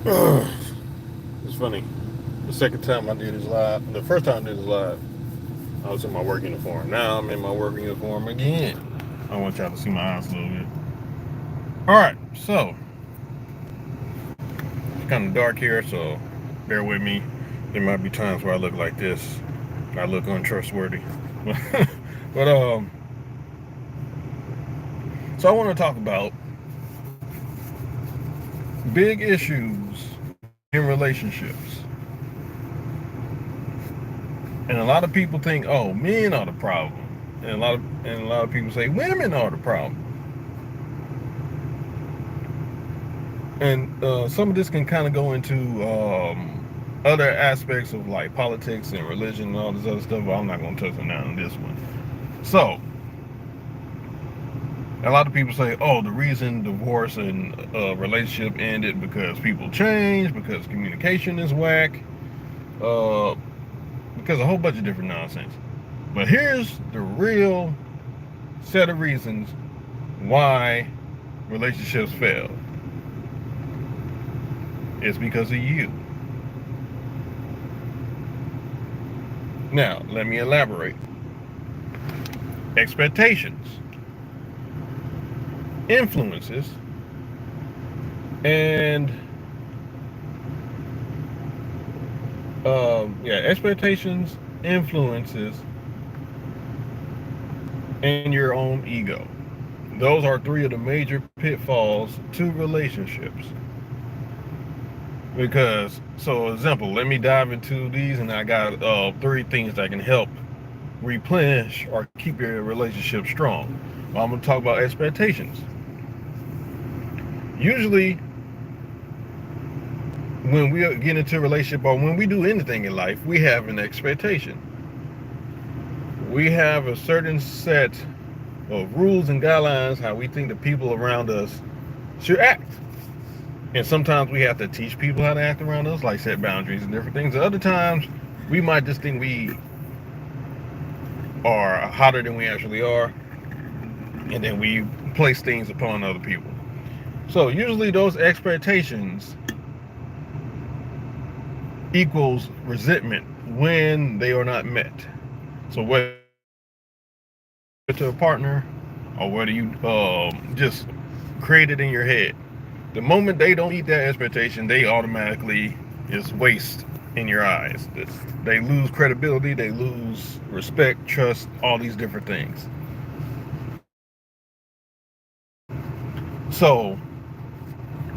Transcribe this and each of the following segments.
It's funny. The second time I did this live, the first time I did this live, I was in my work uniform. Now I'm in my work uniform again. I want y'all to see my eyes a little bit. All right, so it's kind of dark here, so bear with me. There might be times where I look like this. I look untrustworthy. but so I want to talk about big issues in relationships. And a lot of people think, oh, men are the problem. And a lot of people say women are the problem. And some of this can kind of go into other aspects of like politics and religion and all this other stuff, but I'm not going to touch on that on this one. So, a lot of people say, oh, the reason divorce and relationship ended because people change, because communication is whack, uh, because a whole bunch of different nonsense. But here's the real set of reasons why relationships fail. It's because of you. Now, let me elaborate. Expectations, influences, and expectations, influences, and your own ego. Those are three of the major pitfalls to relationships. Because, so example, let me dive into these, and I got three things that can help replenish or keep your relationship strong. Well, I'm going to talk about expectations. Usually, when we get into a relationship or when we do anything in life, we have an expectation. We have a certain set of rules and guidelines how we think the people around us should act. And sometimes we have to teach people how to act around us, like set boundaries and different things. Other times, we might just think we are hotter than we actually are, and then we place things upon other people. So usually those expectations equals resentment when they are not met. So whether to a partner or whether you just create it in your head, the moment they don't meet that expectation, they automatically is waste in your eyes. They lose credibility, they lose respect, trust, all these different things. So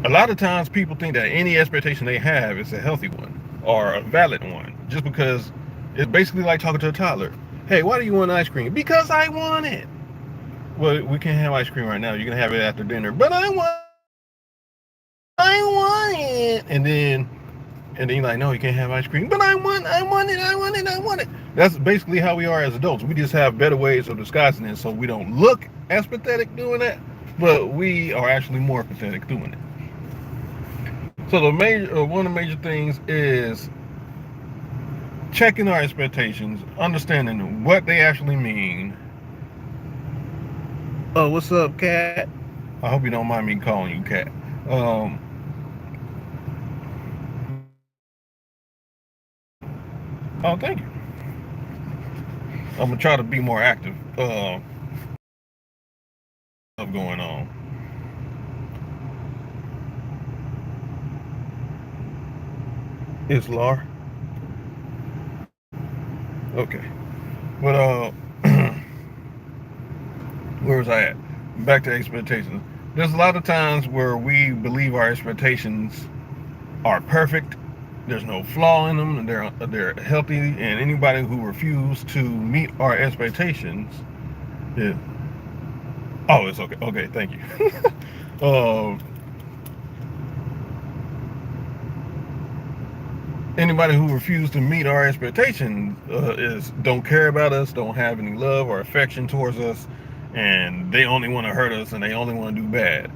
a lot of times people think that any expectation they have is a healthy one or a valid one, just because it's basically like talking to a toddler. Hey, why do you want ice cream? Because I want it. Well, we can't have ice cream right now. You can have it after dinner. But I want it. And then you're like, no, you can't have ice cream. But I want it. That's basically how we are as adults. We just have better ways of disguising it so we don't look as pathetic doing that, but we are actually more pathetic doing it. So the major, one of the major things is checking our expectations, understanding what they actually mean. Oh, what's up, cat? I hope you don't mind me calling you cat. Um, oh, thank you. I'm gonna try to be more active. Stuff going on. It's Lar. Okay. But where was I at? Back to expectations. There's a lot of times where we believe our expectations are perfect. There's no flaw in them. They're healthy, and anybody who refuses to meet our expectations, yeah. Oh, it's okay. Okay, thank you. uh, Anybody who refuses to meet our expectations is don't care about us, don't have any love or affection towards us, and they only want to hurt us and they only want to do bad.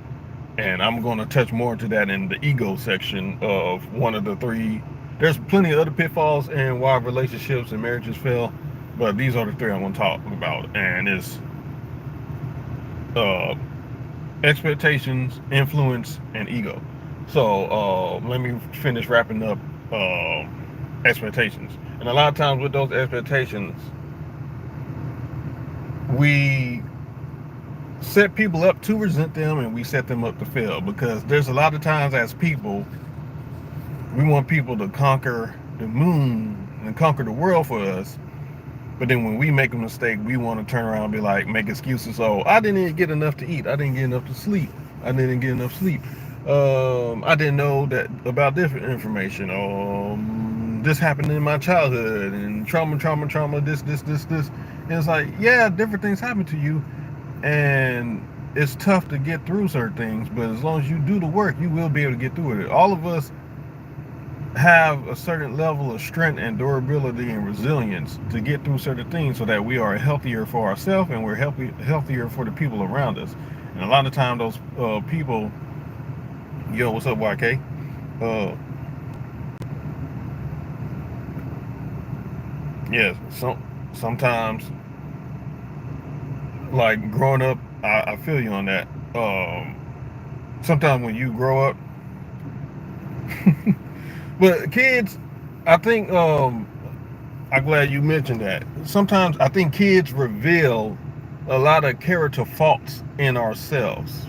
And I'm going to touch more to that in the ego section of one of the three. There's plenty of other pitfalls and why relationships and marriages fail, but these are the three I'm going to talk about. And it's uh, expectations, influence, and ego. So let me finish wrapping up expectations. And a lot of times with those expectations, we set people up to resent them and we set them up to fail, because there's a lot of times as people we want people to conquer the moon and conquer the world for us, but then when we make a mistake we want to turn around and be like, make excuses. Oh, I didn't even get enough to eat, I didn't get enough to sleep, I didn't get enough sleep, I didn't know that about different information, this happened in my childhood and trauma, this. And it's like, yeah, different things happen to you, and it's tough to get through certain things, but as long as you do the work, you will be able to get through it. All of us have a certain level of strength and durability and resilience to get through certain things, so that we are healthier for ourselves and we're healthier for the people around us. And a lot of time those people, yo, what's up, YK? Yes, sometimes, like growing up, I feel you on that. Sometimes when you grow up, but kids, I think I'm glad you mentioned that. Sometimes I think kids reveal a lot of character faults in ourselves.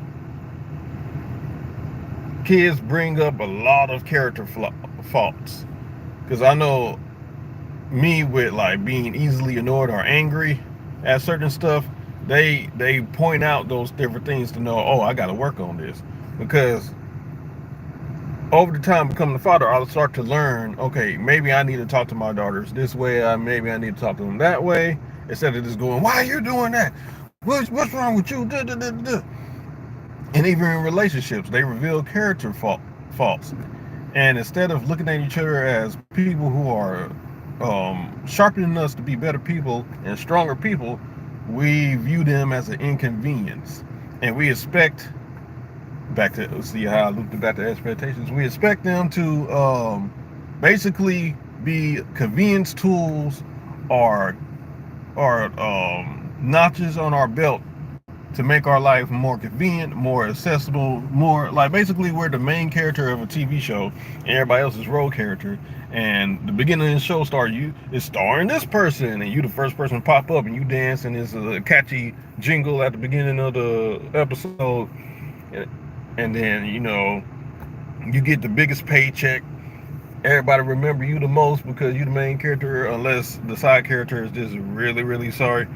Kids bring up a lot of character faults, because I know me, with like being easily annoyed or angry at certain stuff, they point out those different things to know, oh, I got to work on this. Because over the time becoming a father, I'll start to learn, okay, maybe I need to talk to my daughters this way, maybe I need to talk to them that way, instead of just going, why are you doing that, what's wrong with you, da, da, da, da. And even in relationships, they reveal character faults. And instead of looking at each other as people who are sharpening us to be better people and stronger people, we view them as an inconvenience. And we expect, back to, see how I looped it back to expectations, we expect them to basically be convenience tools, or notches on our belt to make our life more convenient, more accessible, more like, basically we're the main character of a TV show and everybody else is role character. And the beginning of the show is starring this person, and you the first person to pop up and you dance, and it's a catchy jingle at the beginning of the episode, and then you get the biggest paycheck. Everybody remember you the most because you the main character, unless the side character is just really, really sorry.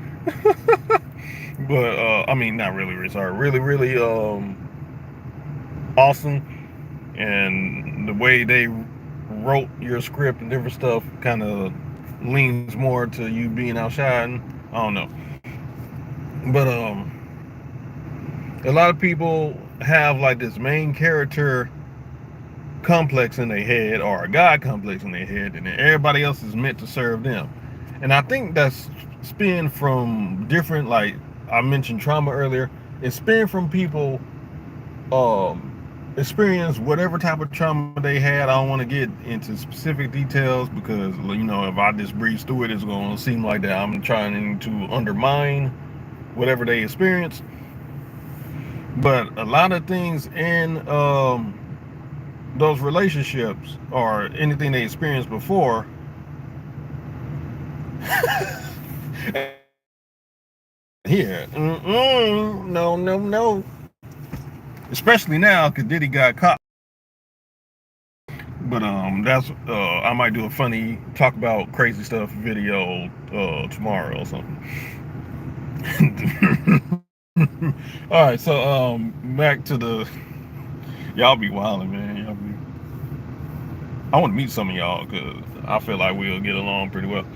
But I mean, not really, really sorry, really, really awesome. And the way they wrote your script and different stuff kind of leans more to you being outshining. I don't know. But a lot of people have like this main character complex in their head, or a God complex in their head, and then everybody else is meant to serve them. And I think that's spin from different, like I mentioned trauma earlier. It's spin from people experience whatever type of trauma they had. I don't want to get into specific details, because if I just breeze through it, it's going to seem like that I'm trying to undermine whatever they experience. But a lot of things in those relationships, or anything they experienced before, here, no, especially now because Diddy got caught. But that's I might do a funny talk about crazy stuff video tomorrow or something. All right, so back to the, y'all be wilding, man. I want to meet some of y'all because I feel like we'll get along pretty well.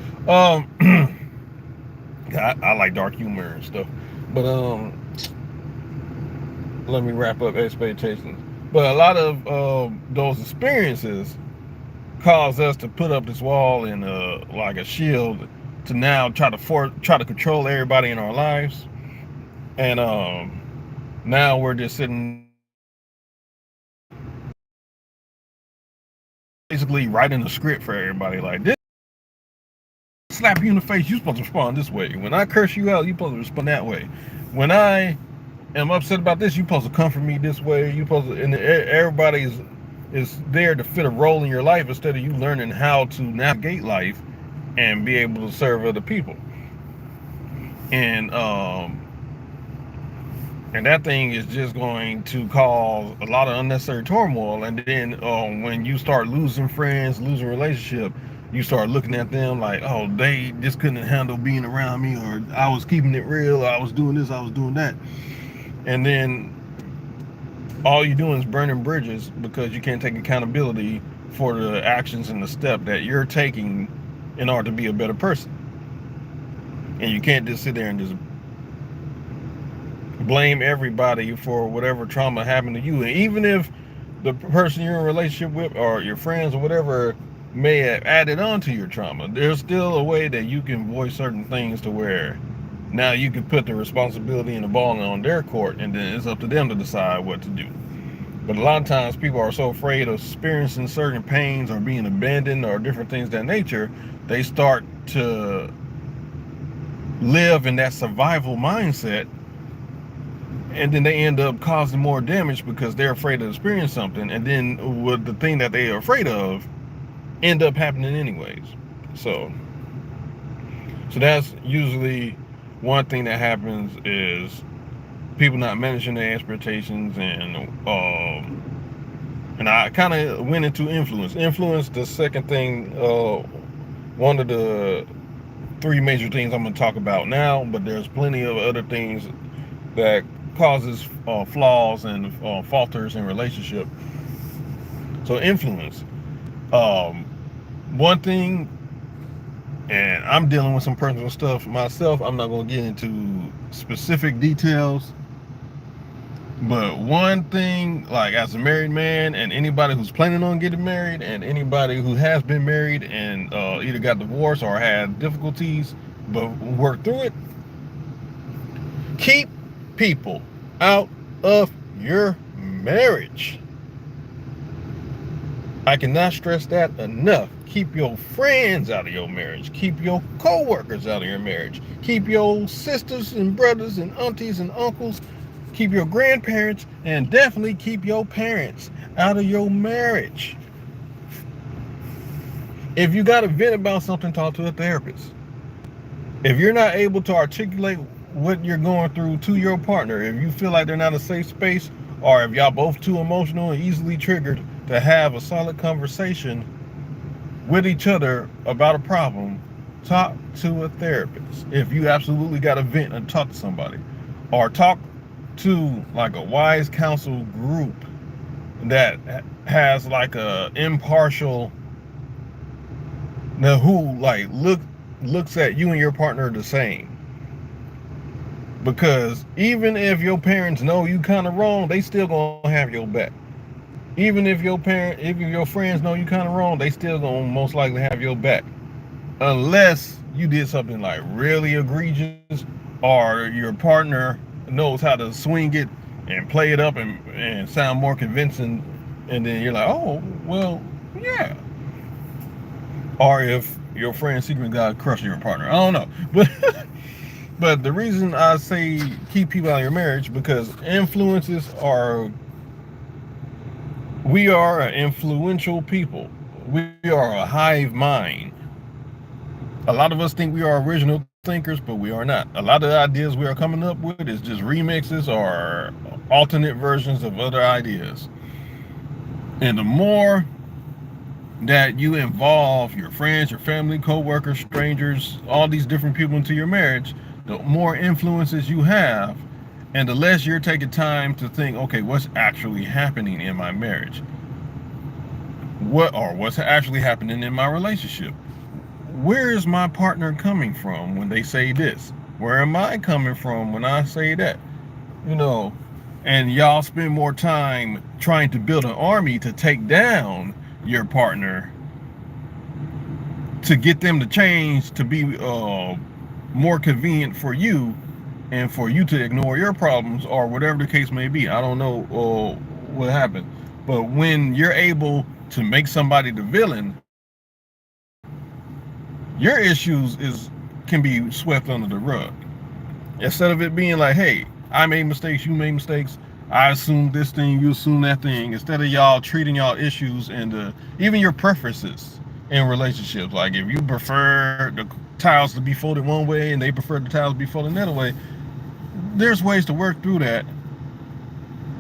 I like dark humor and stuff, but let me wrap up expectations. But a lot of those experiences cause us to put up this wall and like a shield to now try to control everybody in our lives. And now we're just sitting, basically writing a script for everybody. Like, this slap you in the face, you're supposed to respond this way. When I curse you out, you're supposed to respond that way. When I am upset about this, you're supposed to comfort me this way. You're supposed to, and everybody's is there to fit a role in your life instead of you learning how to navigate life and be able to serve other people. And and that thing is just going to cause a lot of unnecessary turmoil. And then when you start losing friends, losing relationship, you start looking at them like, oh, they just couldn't handle being around me, or I was keeping it real, or I was doing this, I was doing that. And then all you're doing is burning bridges because you can't take accountability for the actions and the step that you're taking in order to be a better person. And you can't just sit there and just blame everybody for whatever trauma happened to you. And even if the person you're in a relationship with or your friends or whatever may have added on to your trauma, there's still a way that you can voice certain things to where now you can put the responsibility and the ball on their court, and then it's up to them to decide what to do. But a lot of times people are so afraid of experiencing certain pains or being abandoned or different things of that nature, they start to live in that survival mindset, and then they end up causing more damage because they're afraid to experience something, and then with the thing that they are afraid of end up happening anyways. So that's usually one thing that happens, is people not managing their expectations. And I kind of went into influence. The second thing, one of the three major things I'm going to talk about now, but there's plenty of other things that causes flaws and falters in relationship. So influence, one thing, and I'm dealing with some personal stuff myself. I'm not going to get into specific details, but one thing, like as a married man, and anybody who's planning on getting married, and anybody who has been married and either got divorced or had difficulties but worked through it, keep people out of your marriage. I cannot stress that enough. Keep your friends out of your marriage. Keep your co-workers out of your marriage. Keep your sisters and brothers and aunties and uncles. Keep your grandparents, and definitely keep your parents out of your marriage. If you got to vent about something, talk to a therapist. If you're not able to articulate what you're going through to your partner, if you feel like they're not a safe space, or if y'all both too emotional and easily triggered to have a solid conversation with each other about a problem, talk to a therapist. If you absolutely got to vent and talk to somebody, or talk to like a wise counsel group that has like a impartial, who like looks at you and your partner the same. Because even if your parents know you kind of wrong, they still gonna have your back. Even if your friends know you kind of wrong, they still gonna most likely have your back, unless you did something like really egregious, or your partner knows how to swing it and play it up and sound more convincing, and then you're like, oh well, yeah. Or if your friend secretly got crushing your partner, I don't know, but the reason I say keep people out of your marriage, because we are an influential people. We are a hive mind. A lot of us think we are original thinkers, but we are not. A lot of the ideas we are coming up with is just remixes or alternate versions of other ideas. And the more that you involve your friends, your family, co-workers, strangers, all these different people into your marriage, the more influences you have, and the less you're taking time to think, okay, what's actually happening in my marriage? What's actually happening in my relationship? Where is my partner coming from when they say this? Where am I coming from when I say that? And y'all spend more time trying to build an army to take down your partner, to get them to change to be more convenient for you, and for you to ignore your problems or whatever the case may be. I don't know what happened, but when you're able to make somebody the villain, your issues can be swept under the rug. Instead of it being like, hey, I made mistakes, you made mistakes, I assume this thing, you assume that thing, instead of y'all treating y'all issues and even your preferences in relationships. Like if you prefer the tiles to be folded one way and they prefer the tiles to be folded another way, there's ways to work through that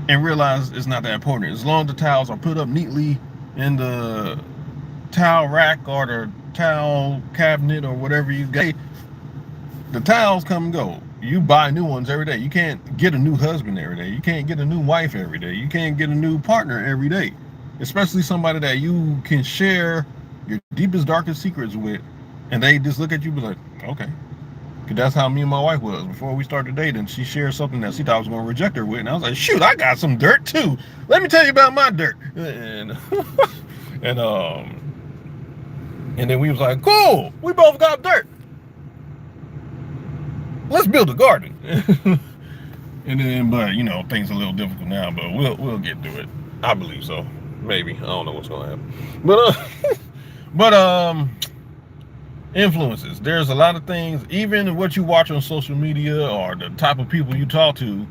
and realize it's not that important. As long as the tiles are put up neatly in the towel rack or the towel cabinet or whatever you got, the tiles come and go. You buy new ones every day. You can't get a new husband every day. You can't get a new wife every day. You can't get a new partner every day. Especially somebody that you can share your deepest, darkest secrets with, and they just look at you and be like, okay. Because that's how me and my wife was. Before we started dating, she shared something that she thought I was going to reject her with. And I was like, shoot, I got some dirt too. Let me tell you about my dirt. And and then we was like, cool, we both got dirt. Let's build a garden. And then, but you know, things are a little difficult now, but we'll get through it. I believe so. Maybe. I don't know what's gonna happen. But influences. There's a lot of things, even what you watch on social media or the type of people you talk to,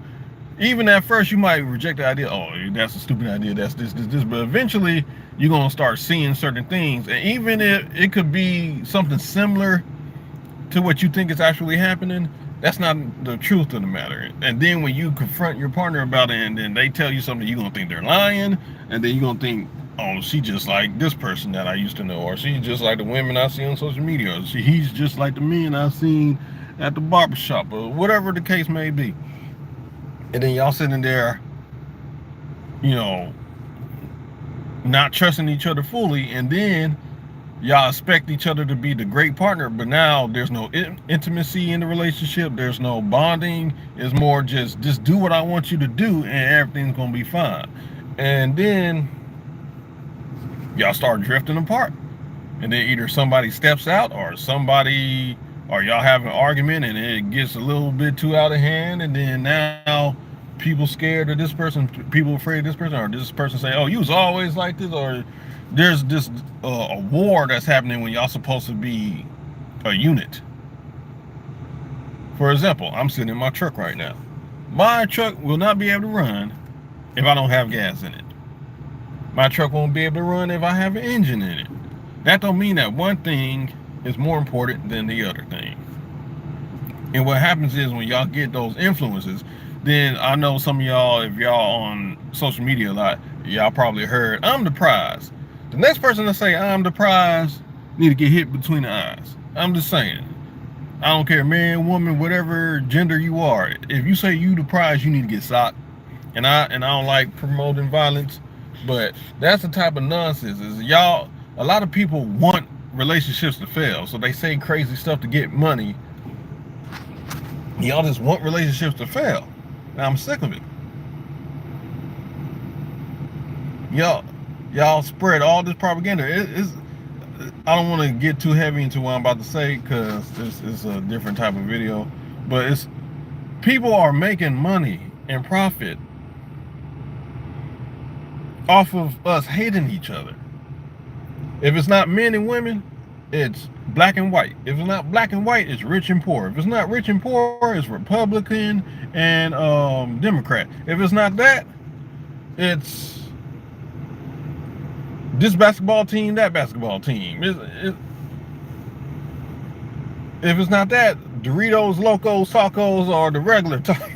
even at first you might reject the idea, oh, that's a stupid idea, that's this, but eventually you're gonna start seeing certain things. And even if it could be something similar to what you think is actually happening, that's not the truth of the matter. And then when you confront your partner about it and then they tell you something, you're gonna think they're lying, and then you're gonna think, oh, she just like this person that I used to know, or she's just like the women I see on social media, or he's just like the men I've seen at the barbershop, or whatever the case may be. And then y'all sitting there, you know, not trusting each other fully, and then y'all expect each other to be the great partner, but now there's no intimacy in the relationship, there's no bonding. It's more just do what I want you to do and everything's gonna be fine. And then y'all start drifting apart, and then either somebody steps out or y'all have an argument and it gets a little bit too out of hand, and then now people scared of this person, people afraid of this person, or this person say, oh, you was always like this, or there's this a war that's happening when y'all supposed to be a unit. For example, I'm sitting in my truck right now. My truck will not be able to run if I don't have gas in it. My truck won't be able to run if I have an engine in it. That don't mean that one thing is more important than the other thing. And what happens is when y'all get those influences, then I know some of y'all, if y'all on social media a lot, y'all probably heard, I'm the prize. The next person to say I'm the prize need to get hit between the eyes. I'm just saying. I don't care, man, woman, whatever gender you are. If you say you the prize, you need to get socked. And I don't like promoting violence, but that's the type of nonsense. Is y'all, a lot of people want relationships to fail, so they say crazy stuff to get money. Y'all just want relationships to fail. And I'm sick of it. Y'all spread all this propaganda. I don't want to get too heavy into what I'm about to say because this is a different type of video, but it's people are making money and profit off of us hating each other. If it's not men and women, it's black and white. If it's not black and white, it's rich and poor. If it's not rich and poor, it's Republican and Democrat. If it's not that, it's this basketball team, that basketball team. If it's not that, Doritos, Locos, Tacos, or the regular taco,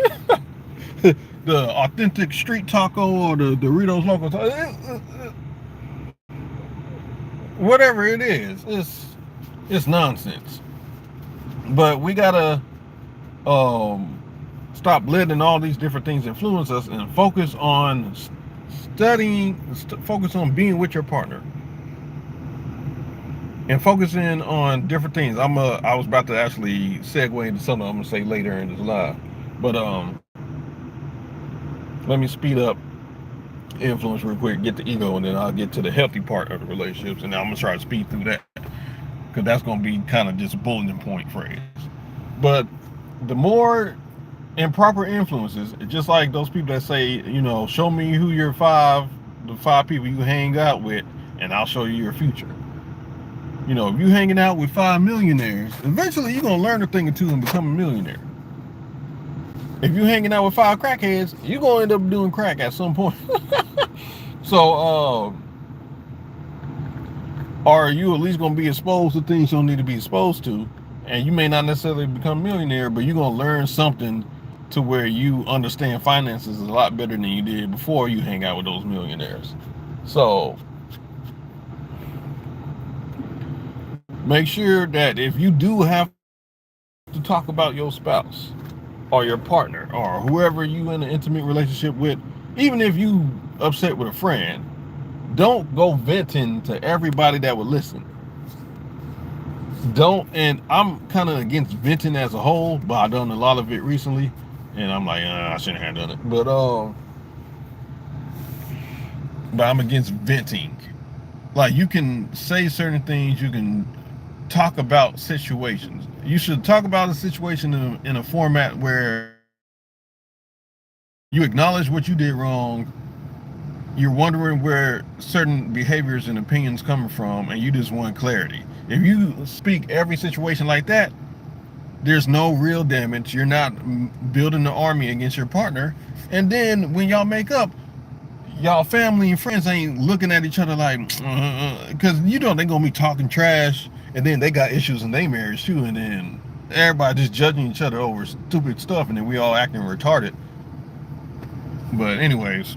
the authentic street taco, or the Doritos, Locos, whatever it is, it's nonsense. But we gotta stop letting all these different things influence us and focus on focus on being with your partner and focusing on different things. I was about to actually segue into something I'm gonna say later in this live, but let me speed up influence real quick, get the ego, and then I'll get to the healthy part of the relationships, and then I'm gonna try to speed through that because that's gonna be kind of just a bulletin point phrase. But the more improper influences, just like those people that say, you know, show me who the five people you hang out with, and I'll show you your future. You know, if you're hanging out with 5 millionaires, eventually you're gonna learn a thing or two and become a millionaire. If you're hanging out with 5 crackheads, you're gonna end up doing crack at some point. So, are you at least gonna be exposed to things you don't need to be exposed to? And you may not necessarily become a millionaire, but you're gonna learn something to where you understand finances a lot better than you did before you hang out with those millionaires. So make sure that if you do have to talk about your spouse or your partner or whoever you in an intimate relationship with, even if you upset with a friend, don't go venting to everybody that would listen. Don't, and I'm kind of against venting as a whole, but I've done a lot of it recently, and I'm like, I shouldn't have done it. But I'm against venting. Like, you can say certain things, you can talk about situations. You should talk about a situation in a format where you acknowledge what you did wrong. You're wondering where certain behaviors and opinions coming from, and you just want clarity. If you speak every situation like that, there's no real damage. You're not building an army against your partner. And then when y'all make up, y'all family and friends ain't looking at each other like, because you know they're gonna be talking trash, and then they got issues in their marriage too, and then everybody just judging each other over stupid stuff, and then we all acting retarded. But anyways,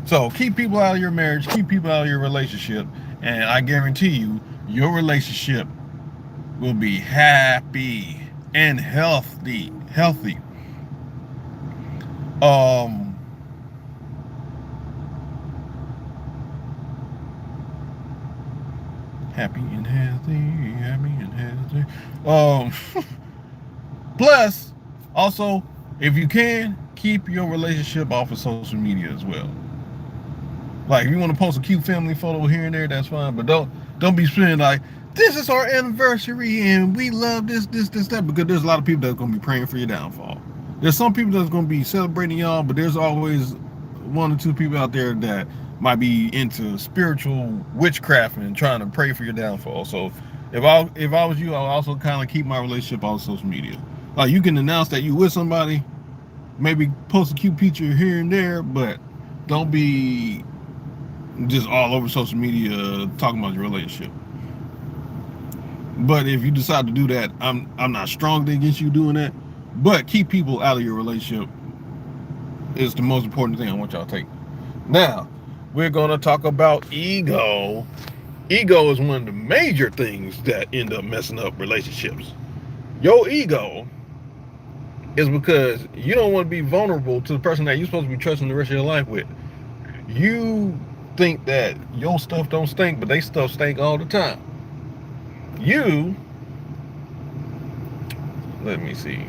so keep people out of your marriage, keep people out of your relationship, and I guarantee you, your relationship will be happy and healthy. Happy and healthy. Plus, also, if you can, keep your relationship off of social media as well. Like, if you want to post a cute family photo here and there, that's fine. But don't be spending like, this is our anniversary and we love this, that. Because there's a lot of people that's going to be praying for your downfall. There's some people that's going to be celebrating y'all, but there's always 1 or 2 people out there that might be into spiritual witchcraft and trying to pray for your downfall. So if I was you, I would also kind of keep my relationship on social media. Like, you can announce that you with somebody, maybe post a cute picture here and there, but don't be just all over social media talking about your relationship. But if you decide to do that, I'm not strongly against you doing that, but keep people out of your relationship is the most important thing I want y'all to take. Now, we're going to talk about ego. Ego is one of the major things that end up messing up relationships. Your ego is because you don't want to be vulnerable to the person that you're supposed to be trusting the rest of your life with. You think that your stuff don't stink, but they stuff stink all the time. Let me see.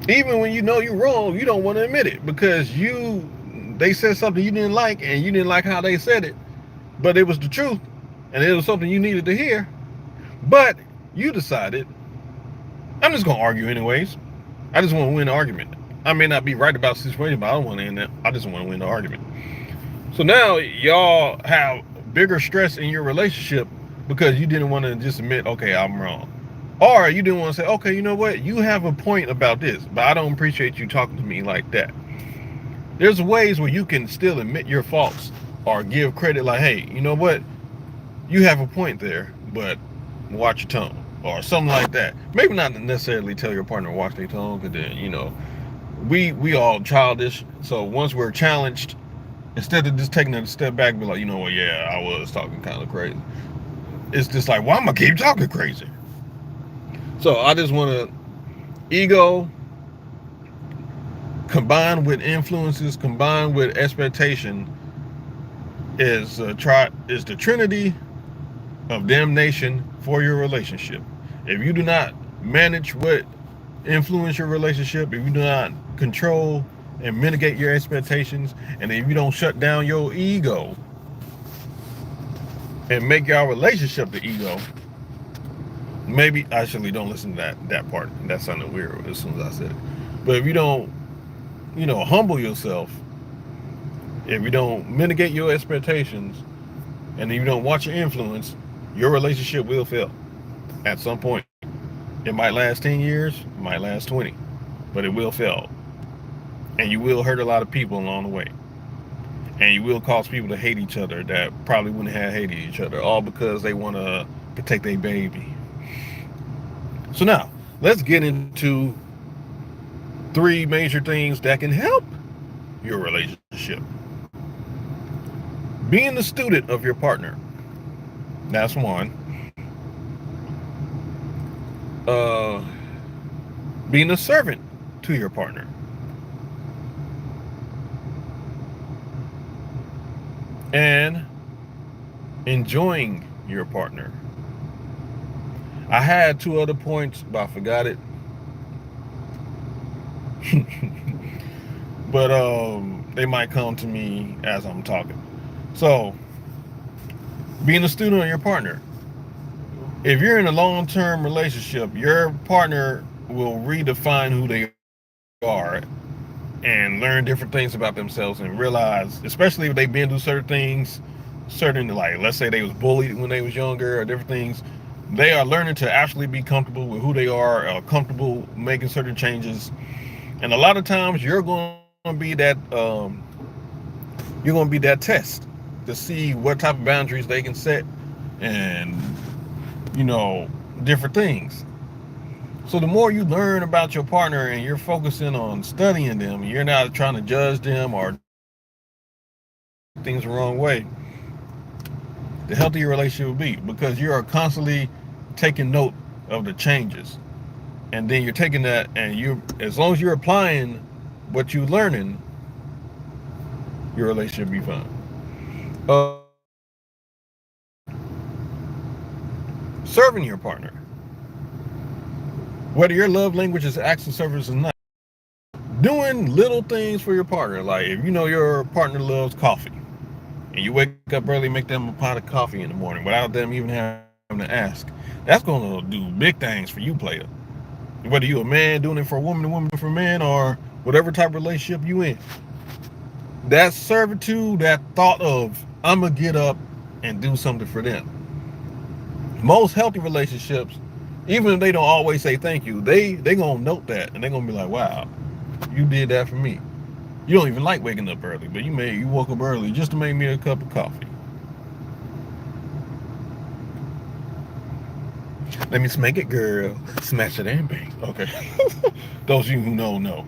Even when you know you're wrong, you don't want to admit it because they said something you didn't like and you didn't like how they said it, but it was the truth and it was something you needed to hear. But you decided, I'm just going to argue anyways. I just want to win the argument. I may not be right about the situation, but I don't want to end it. I just want to win the argument. So now y'all have bigger stress in your relationship because you didn't want to just admit, okay, I'm wrong. Or you didn't want to say, okay, you know what? You have a point about this, but I don't appreciate you talking to me like that. There's ways where you can still admit your faults or give credit like, hey, you know what? You have a point there, but watch your tone or something like that. Maybe not necessarily tell your partner to watch their tone because then, you know, we all childish. So once we're challenged, instead of just taking a step back and be like, you know what, yeah, I was talking kind of crazy. It's just like, why am I keep talking crazy? So I just want to, ego combined with influences, combined with expectation is the trinity of damnation for your relationship. If you do not manage what influence your relationship, if you do not control and mitigate your expectations, and if you don't shut down your ego and make your relationship the ego, maybe actually don't listen to that part. That sounded weird as soon as I said it. But if you don't, humble yourself, if you don't mitigate your expectations, and if you don't watch your influence, your relationship will fail. At some point, it might last 10 years, it might last 20, but it will fail. And you will hurt a lot of people along the way. And you will cause people to hate each other that probably wouldn't have hated each other, all because they want to protect their baby. So now, let's get into 3 major things that can help your relationship. Being the student of your partner. That's one. Being a servant to your partner. And enjoying your partner. I had 2 other points, but I forgot it. But they might come to me as I'm talking. So, being a student of your partner. If you're in a long-term relationship, your partner will redefine who they are and learn different things about themselves and realize, especially if they've been through certain things, like, let's say they was bullied when they was younger or different things, they are learning to actually be comfortable with who they are comfortable making certain changes. And a lot of times you're going to be that test to see what type of boundaries they can set and different things. So the more you learn about your partner and you're focusing on studying them, you're not trying to judge them or things the wrong way, the healthier your relationship will be, because you are constantly taking note of the changes. And then you're taking that, and as long as you're applying what you're learning, your relationship will be fine. Serving your partner. Whether your love language is acts of service or not, doing little things for your partner. Like if you know your partner loves coffee, and you wake up early, make them a pot of coffee in the morning without them even having to ask, that's going to do big things for you, player. Whether you're a man doing it for a woman for a man, or whatever type of relationship you in. That servitude, that thought of, I'm going to get up and do something for them. Most healthy relationships, even if they don't always say thank you, they going to note that, and they're going to be like, wow, you did that for me. You don't even like waking up early, but you woke up early just to make me a cup of coffee. Let me smack it, girl. Smash it and bang. Okay. Those of you who know.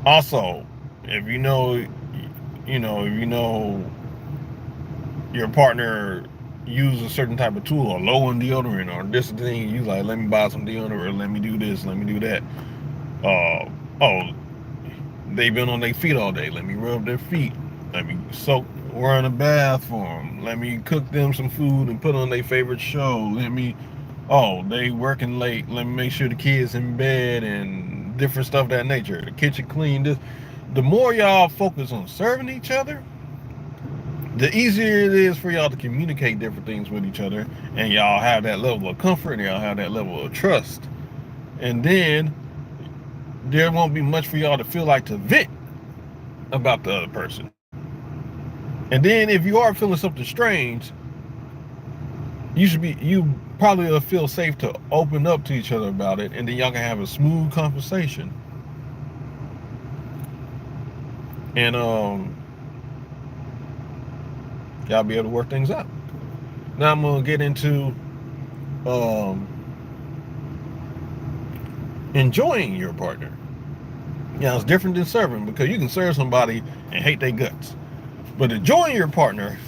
Also, if you know your partner use a certain type of tool or low on deodorant or this thing, you like, let me buy some deodorant or let me do this, let me do that. They've been on their feet all day, let me rub their feet, let me run a bath for them, let me cook them some food and put on their favorite show, they working late, let me make sure the kids in bed and different stuff that nature, the kitchen clean. The more y'all focus on serving each other, the easier it is for y'all to communicate different things with each other, and y'all have that level of comfort and y'all have that level of trust. And then there won't be much for y'all to feel like to vent about the other person. And then if you are feeling something strange, you probably will feel safe to open up to each other about it, and then y'all can have a smooth conversation. And y'all be able to work things out. Now I'm gonna get into enjoying your partner. It's different than serving, because you can serve somebody and hate their guts. But enjoying your partner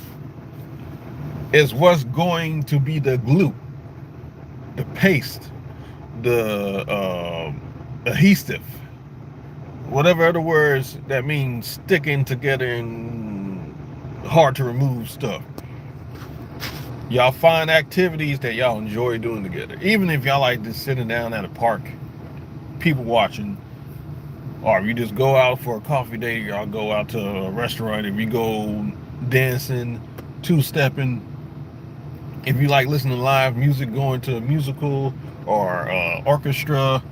is what's going to be the glue, the paste, the adhesive, whatever other words that means sticking together and hard to remove stuff. Y'all find activities that y'all enjoy doing together. Even if y'all like just sitting down at a park, people watching, or if you just go out for a coffee date, y'all go out to a restaurant, if you go dancing, two-stepping, if you like listening to live music, going to a musical or orchestra,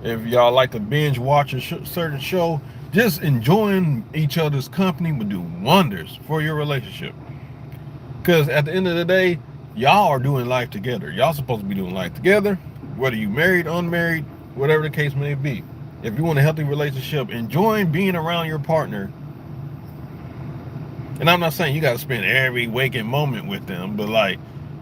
if y'all like to binge watch a certain show, Just enjoying each other's company would do wonders for your relationship. Because at the end of the day, y'all are doing life together. Y'all supposed to be doing life together, whether you married, unmarried, whatever the case may be. If you want a healthy relationship, enjoying being around your partner. And I'm not saying you got to spend every waking moment with them, but like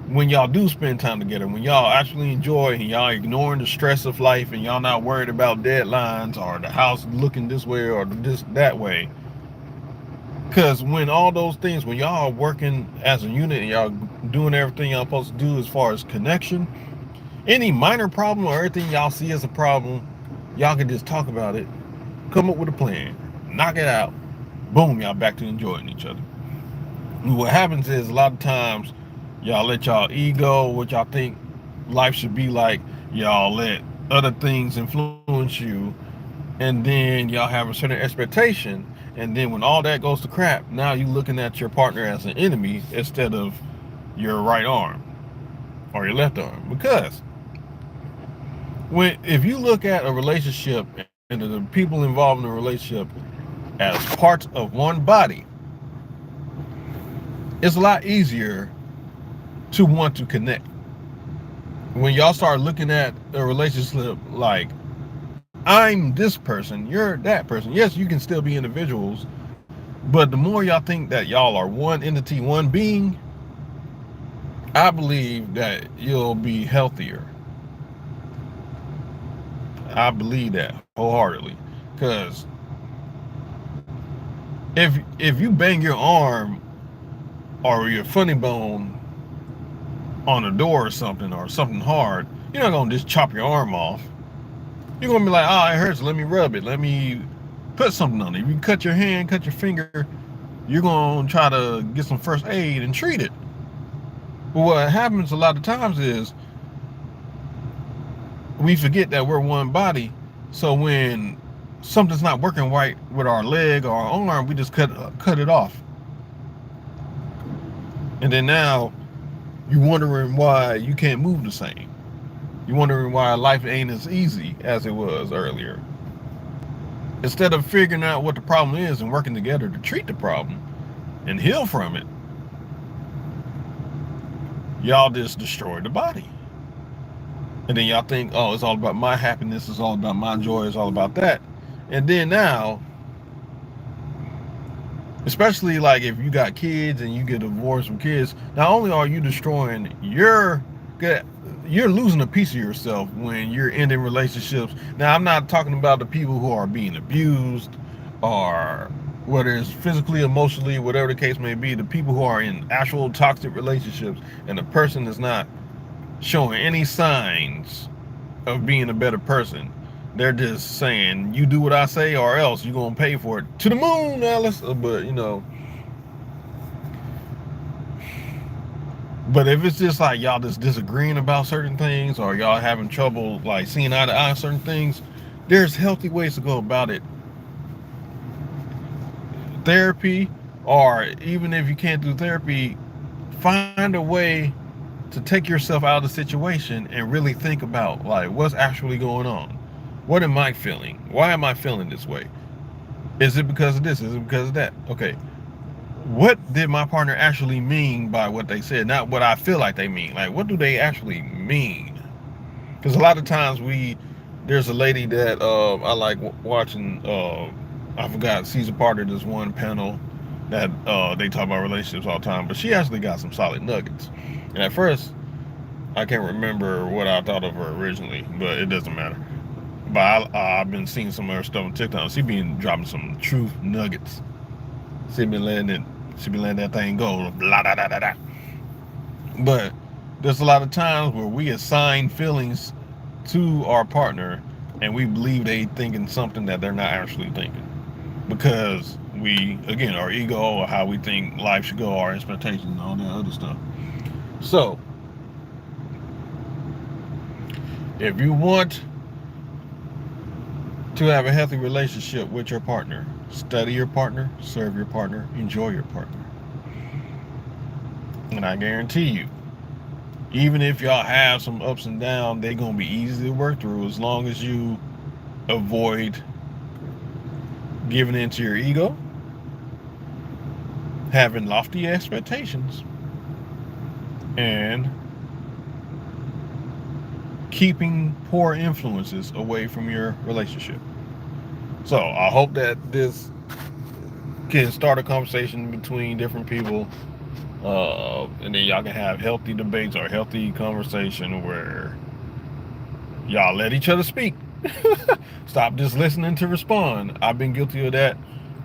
when y'all do spend time together, when y'all actually enjoy and y'all ignoring the stress of life and y'all not worried about deadlines or the house looking this way or this that way. Because when all those things, when y'all are working as a unit and y'all doing everything y'all supposed to do as far as connection, any minor problem or everything y'all see as a problem, y'all can just talk about it, come up with a plan, knock it out, boom, y'all back to enjoying each other. And what happens is a lot of times y'all let y'all ego, what y'all think life should be like, y'all let other things influence you, and then y'all have a certain expectation, and then when all that goes to crap, now you looking at your partner as an enemy instead of your right arm or your left arm. Because when if you look at a relationship and the people involved in the relationship as parts of one body, it's a lot easier to want to connect. When y'all start looking at a relationship like, I'm this person, you're that person. Yes, you can still be individuals, but the more y'all think that y'all are one entity, one being, I believe that you'll be healthier. I believe that wholeheartedly. Because if you bang your arm or your funny bone on a door or something hard, you're not gonna just chop your arm off. You're gonna be like, oh, it hurts. Let me rub it. Let me put something on it. If you cut your hand, cut your finger, you're gonna try to get some first aid and treat it. But what happens a lot of times is we forget that we're one body. So when something's not working right with our leg or our arm, we just cut it off. And then now you're wondering why you can't move the same. You're wondering why life ain't as easy as it was earlier. Instead of figuring out what the problem is and working together to treat the problem and heal from it, y'all just destroy the body. And then y'all think, oh, it's all about my happiness, it's all about my joy, it's all about that. And then now, especially like if you got kids and you get divorced from kids, not only are you destroying you're losing a piece of yourself when you're ending relationships. Now, I'm not talking about the people who are being abused or whether it's physically, emotionally, whatever the case may be, the people who are in actual toxic relationships and the person is not showing any signs of being a better person. They're just saying, you do what I say or else you're going to pay for it. To the moon, Alice. But, but if it's just like y'all just disagreeing about certain things or y'all having trouble like seeing eye to eye on certain things, there's healthy ways to go about it. Therapy, or even if you can't do therapy, find a way to take yourself out of the situation and really think about like what's actually going on. What am I feeling? Why am I feeling this way? Is it because of this? Is it because of that? Okay. What did my partner actually mean by what they said? Not what I feel like they mean. Like, what do they actually mean? Because a lot of times there's a lady that I like watching. I forgot, she's a part of this one panel that they talk about relationships all the time. But she actually got some solid nuggets. And at first, I can't remember what I thought of her originally, but it doesn't matter. But I've been seeing some of her stuff on TikTok. She been dropping some truth nuggets. She been letting that thing go. Blah, da, da, da, da. But there's a lot of times where we assign feelings to our partner and we believe they thinking something that they're not actually thinking. Because we, again, our ego or how we think life should go, our expectations and all that other stuff. So, if you want to have a healthy relationship with your partner, study your partner, serve your partner, enjoy your partner. And I guarantee you, even if y'all have some ups and downs, they're going to be easy to work through as long as you avoid giving into your ego, having lofty expectations, and keeping poor influences away from your relationship. So I hope that this can start a conversation between different people, and then y'all can have healthy debates or healthy conversation where y'all let each other speak. Stop just listening to respond. I've been guilty of that.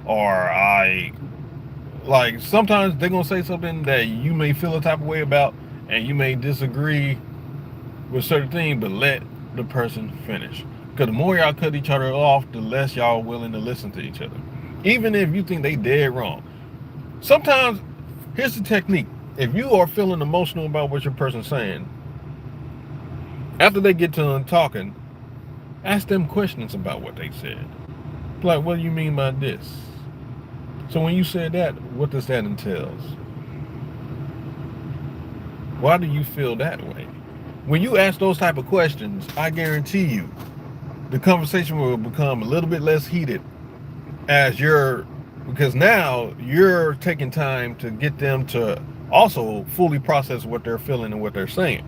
Or I, like, sometimes they're gonna say something that you may feel a type of way about, and you may disagree with certain things, but let the person finish. Because the more y'all cut each other off, the less y'all willing to listen to each other. Even if you think they dead wrong. Sometimes, here's the technique. If you are feeling emotional about what your person's saying, after they get to talking, ask them questions about what they said. Like, what do you mean by this? So when you said that, what does that entail? Why do you feel that way? When you ask those type of questions, I guarantee you, the conversation will become a little bit less heated because now you're taking time to get them to also fully process what they're feeling and what they're saying.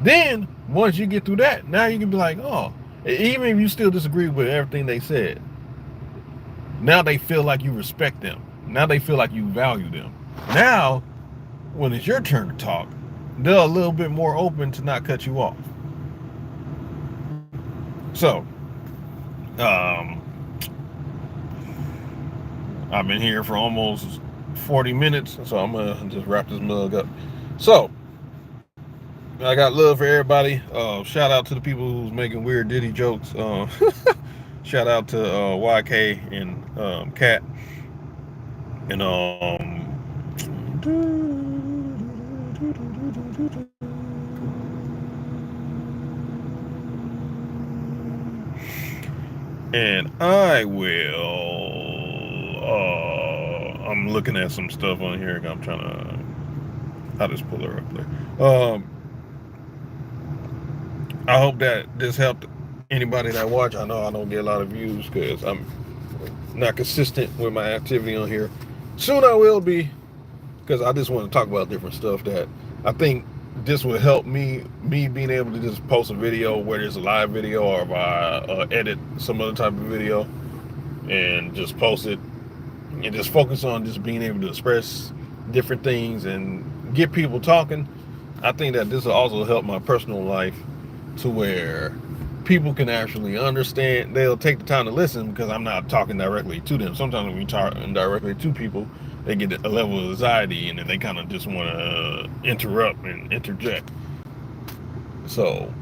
Then, once you get through that, now you can be like, oh, even if you still disagree with everything they said, now they feel like you respect them. Now they feel like you value them. Now, when it's your turn to talk, they're a little bit more open to not cut you off. So, I've been here for almost 40 minutes, so I'm going to just wrap this mug up. So, I got love for everybody. Shout out to the people who's making weird Diddy jokes. Shout out to YK and Kat. And I will. I'm looking at some stuff on here. I'm trying to. I'll just pull her up there. I hope that this helped anybody that watch. I know I don't get a lot of views because I'm not consistent with my activity on here. Soon I will be, because I just want to talk about different stuff that I think this will help me being able to just post a video, whether it's a live video or if I edit some other type of video and just post it and just focus on just being able to express different things and get people talking. I think that this will also help my personal life to where people can actually understand. They'll take the time to listen because I'm not talking directly to them. Sometimes when we talk directly to people, they get a level of anxiety and then they kind of just want to interrupt and interject. So,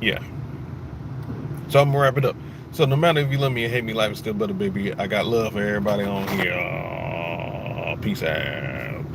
yeah. So I'm gonna wrap it up. So no matter if you love me or hate me, life is still better, baby. I got love for everybody on here. Peace out.